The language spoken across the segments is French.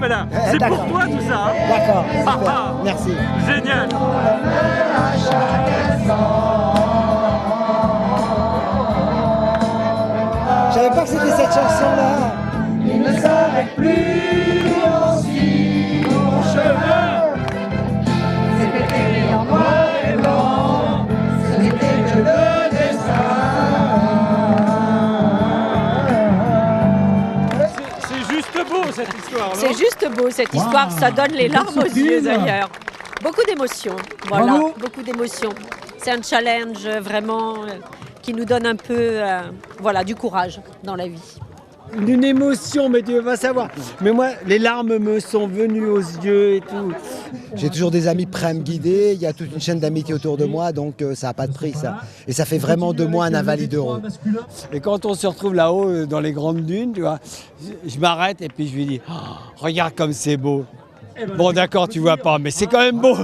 voilà. Eh, C'est d'accord. pour toi tout ça. Hein. D'accord, Ah, super, ah. merci. Génial. Je savais pas que c'était cette chanson-là. Il ne s'arrête plus aussi mon chemin. C'était écrit en noir et blanc, ce n'était que le destin. C'est juste beau cette histoire, non? C'est juste beau cette histoire, ça donne les larmes aux yeux d'ailleurs. Beaucoup d'émotions, voilà, Bravo. beaucoup d'émotions. C'est un challenge vraiment qui nous donne un peu voilà, du courage dans la vie. Une émotion, mais tu veux pas savoir. Mais moi, les larmes me sont venues aux yeux et tout. J'ai toujours des amis prêts à me guider. Il y a toute une chaîne d'amitié autour de moi, donc ça n'a pas de prix, ça. Et ça fait vraiment de moi un invalide heureux. Et quand on se retrouve là-haut, dans les grandes dunes, tu vois, je m'arrête et puis je lui dis oh, regarde comme c'est beau. Bon, d'accord, tu vois pas, mais c'est quand même beau.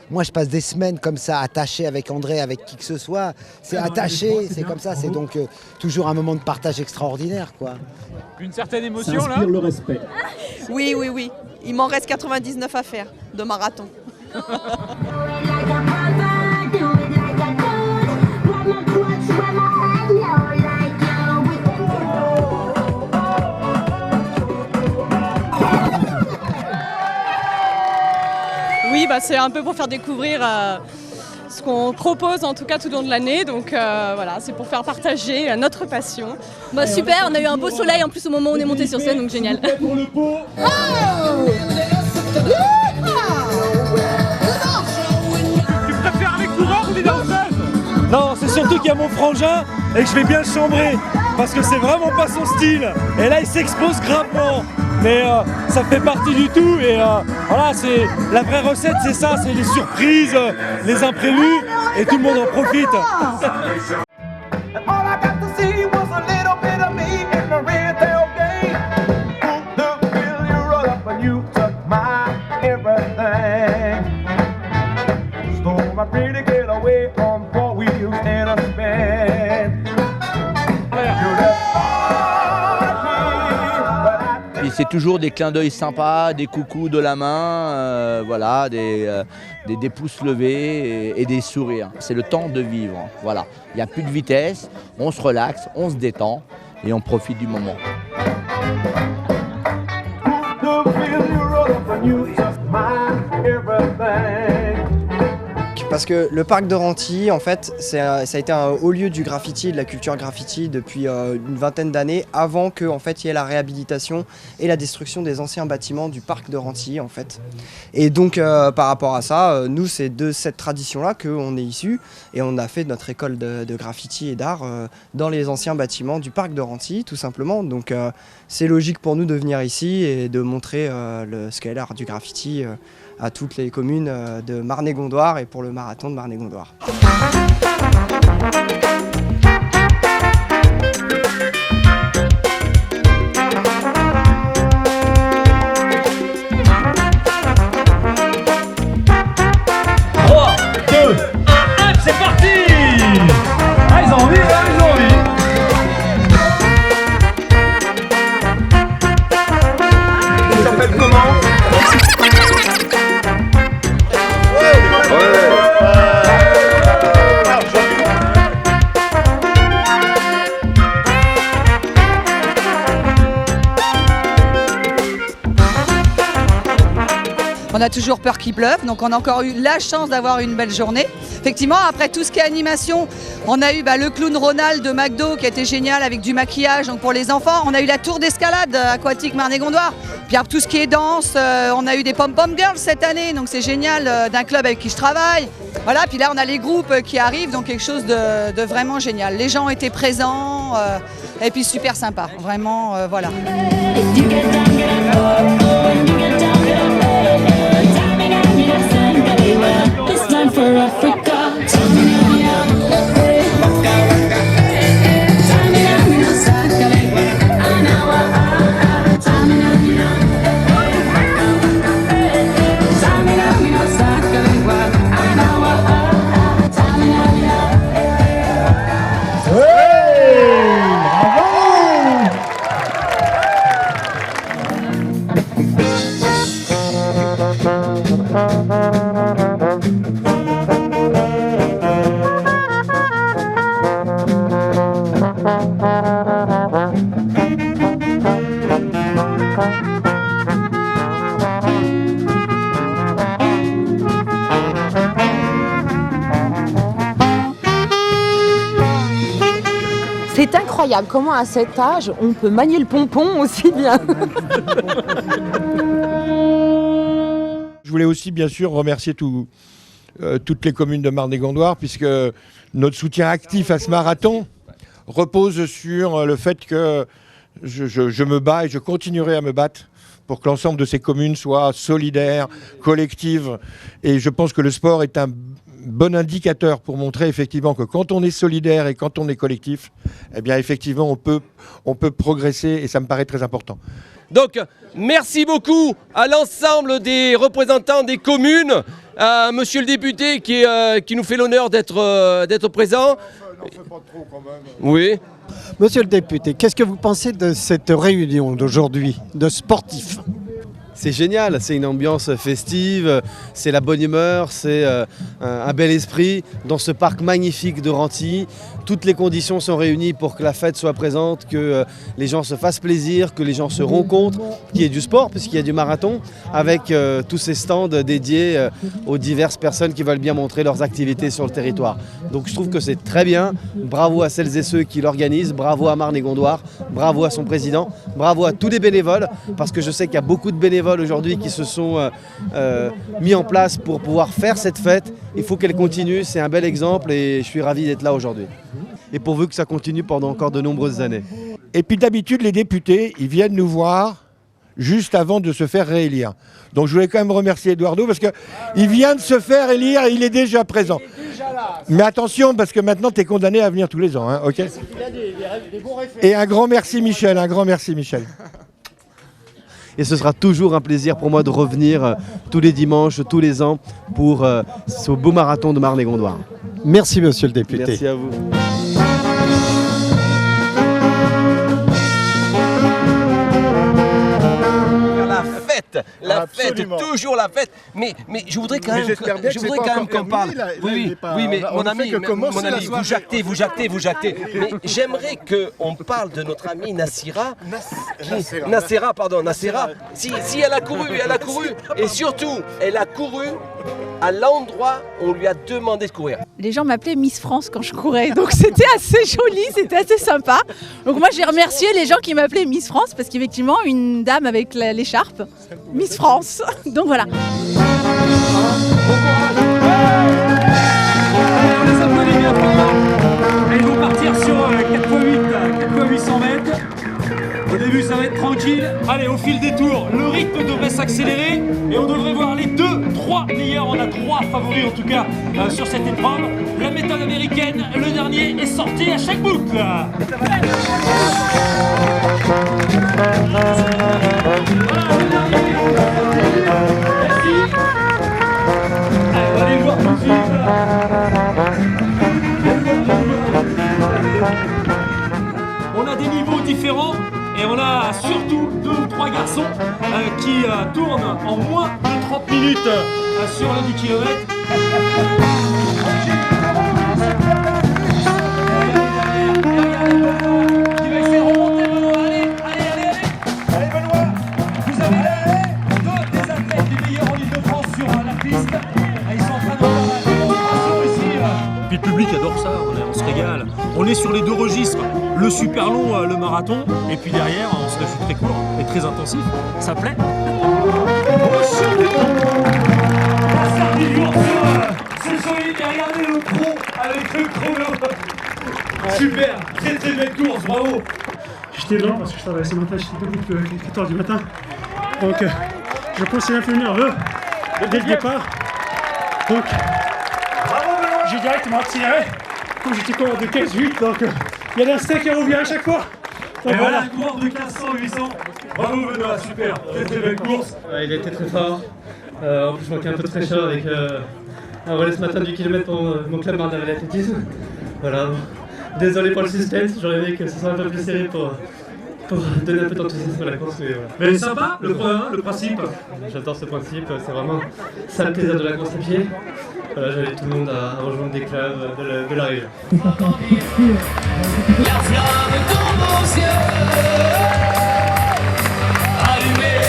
Moi, je passe des semaines comme ça, attaché avec André, avec qui que ce soit. C'est attaché, c'est comme ça. C'est donc toujours un moment de partage extraordinaire, quoi. Une certaine émotion là. le respect. Oui, oui, oui. Il m'en reste 99 à faire de marathon. Oui, bah, c'est un peu pour faire découvrir ce qu'on propose en tout cas tout au long de l'année. Donc voilà, c'est pour faire partager notre passion. Bah, super, on a eu un beau soleil en plus au moment où on est monté sur scène, donc génial. Pour le pot. Tu préfères les coureurs ou les danseuses? Non, c'est surtout qu'il y a mon frangin et que je vais bien le chambrer parce que c'est vraiment pas son style. Et là, il s'expose gravement. Mais ça fait partie du tout et voilà, c'est la vraie recette, c'est ça, c'est les surprises, les imprévus et tout le monde en profite. C'est toujours des clins d'œil sympas, des coucous de la main, voilà, des pouces levés et des sourires. C'est le temps de vivre, voilà. Il n'y a plus de vitesse, on se relaxe, on se détend et on profite du moment. Parce que le parc de Renty, en fait, ça a été un haut lieu du graffiti, de la culture graffiti depuis une vingtaine d'années, avant que, en fait, il y ait la réhabilitation et la destruction des anciens bâtiments du parc de Renty, en fait. Et donc, par rapport à ça, nous, c'est de cette tradition-là qu'on est issus, et on a fait notre école de graffiti et d'art dans les anciens bâtiments du parc de Renty, tout simplement. Donc, c'est logique pour nous de venir ici et de montrer ce qu'est l'art du graffiti à toutes les communes de Marne-et-Gondoire et pour le marathon de Marne-et-Gondoire. C'est parti. Ah, ils ont envie, hein, ils ont envie. Il s'appelle comment? On a toujours peur qu'il pleuve, donc on a encore eu la chance d'avoir une belle journée. Effectivement, après tout ce qui est animation, on a eu le clown Ronald de McDo qui a été génial avec du maquillage donc pour les enfants. On a eu la tour d'escalade aquatique Marne-et-Gondoire. Puis tout ce qui est danse, on a eu des pom-pom girls cette année, donc c'est génial d'un club avec qui je travaille. Voilà, puis là on a les groupes qui arrivent, donc quelque chose de vraiment génial. Les gens étaient présents et puis super sympa, vraiment voilà. This time for Africa. Bravo! C'est incroyable comment à cet âge on peut manier le pompon aussi bien. Je voulais aussi bien sûr remercier toutes les communes de Marne-et-Gondoire puisque notre soutien actif à ce marathon repose sur le fait que je me bats et je continuerai à me battre pour que l'ensemble de ces communes soient solidaires, collectives. Et je pense que le sport est un bon indicateur pour montrer effectivement que quand on est solidaire et quand on est collectif, eh bien effectivement on peut progresser et ça me paraît très important. Donc merci beaucoup à l'ensemble des représentants des communes, à monsieur le député qui nous fait l'honneur d'être présent. N'en fais pas trop quand même. Oui. Monsieur le député, qu'est-ce que vous pensez de cette réunion d'aujourd'hui de sportifs ? C'est génial, c'est une ambiance festive, c'est la bonne humeur, c'est un bel esprit dans ce parc magnifique de Renty. Toutes les conditions sont réunies pour que la fête soit présente, que les gens se fassent plaisir, que les gens se rencontrent, qu'il y ait du sport puisqu'il y a du marathon, avec tous ces stands dédiés aux diverses personnes qui veulent bien montrer leurs activités sur le territoire. Donc je trouve que c'est très bien, bravo à celles et ceux qui l'organisent, bravo à Marne-et-Gondoire, bravo à son président, bravo à tous les bénévoles, parce que je sais qu'il y a beaucoup de bénévoles aujourd'hui qui se sont mis en place pour pouvoir faire cette fête. Il faut qu'elle continue, c'est un bel exemple et je suis ravi d'être là aujourd'hui. Et pourvu que ça continue pendant encore de nombreuses années. Et puis d'habitude, les députés, ils viennent nous voir juste avant de se faire réélire. Donc je voulais quand même remercier Eduardo parce qu'il vient de se faire élire et il est déjà présent. Mais attention, parce que maintenant, tu es condamné à venir tous les ans, hein, ok ? Et un grand merci Michel, un grand merci Michel. Et ce sera toujours un plaisir pour moi de revenir tous les dimanches, tous les ans, pour ce beau marathon de Marne-et-Gondoire. Merci monsieur le député. Merci à vous. La fête, toujours la fête. Mais je voudrais quand même qu'on parle. Oui, mais mon ami, vous jactez. Mais j'aimerais qu'on parle de notre amie Nassira. Nassira. Si elle a couru. Et surtout, elle a couru à l'endroit où on lui a demandé de courir. Les gens m'appelaient Miss France quand je courais, donc c'était assez joli, c'était assez sympa. Donc moi j'ai remercié les gens qui m'appelaient Miss France parce qu'effectivement une dame avec l'écharpe, Miss France. Donc voilà. On les applaudit bien fort. Et ils vont partir sur 4x8, 800 mètres. Au début ça va être tranquille. Allez, au fil des tours, le rythme devrait s'accélérer et on devrait voir les 2-3 meilleurs. On a 3 favoris en tout cas sur cette épreuve. La méthode américaine, le dernier est sorti à chaque boucle. On va aller le voir tout de suite. On a des niveaux différents et on a surtout 2 ou 3 garçons qui tournent en moins de 30 minutes sur le 10 km. Qui va essayer de remonter Benoît. Allez Benoît. Vous avez deux des athlètes les meilleurs en Ile-de-France sur la piste. Ils sont en train de faire la démonstration ici. Puis le public adore ça, on se régale. On est sur les 2 registres, le super long, le marathon, et puis derrière on se fait très court et très intensif. Ça plaît. La sardine du c'est solide, et regardez le pro avec le chrono. Super, très belle course, bravo. J'étais lent parce que je travaillais ce matin, j'étais debout depuis 4h du matin. Donc je pensais un peu nerveux dès le départ. Donc j'ai directement accéléré. Comme j'étais coureur de 15-8, donc il y a l'instinct qui revient à chaque fois. Donc, et voilà un coureur de 1500-800. Bravo Benoît, super, très belle course. Il a été très fort. En plus je manquais un peu de fraîcheur avec un relais ce matin du kilomètre pour mon club Marne Athlétisme. Voilà. Désolé pour le suspense, j'aurais aimé que ce soit un peu plus serré pour donner un peu d'enthousiasme à la course. Mais, voilà. Mais c'est sympa le principe. J'adore ce principe, c'est vraiment ça le plaisir de la course à pied. Voilà, j'invite tout le monde à rejoindre des clubs de la région. La flamme tombe aux yeux, allumez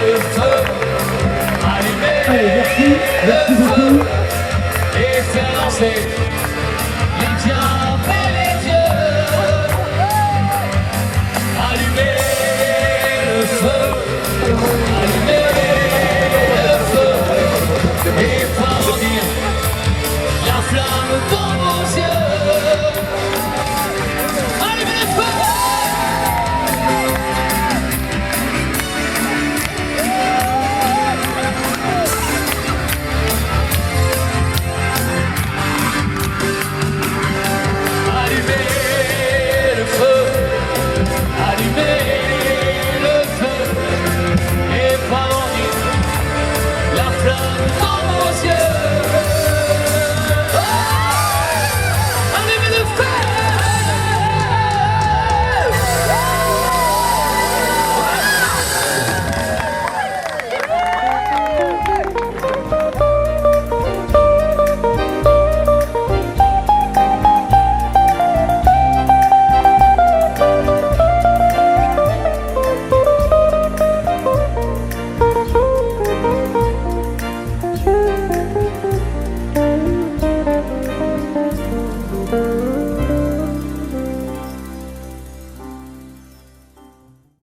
le feu, allumez le feu, et faire danser les diables et les dieux. Thank you.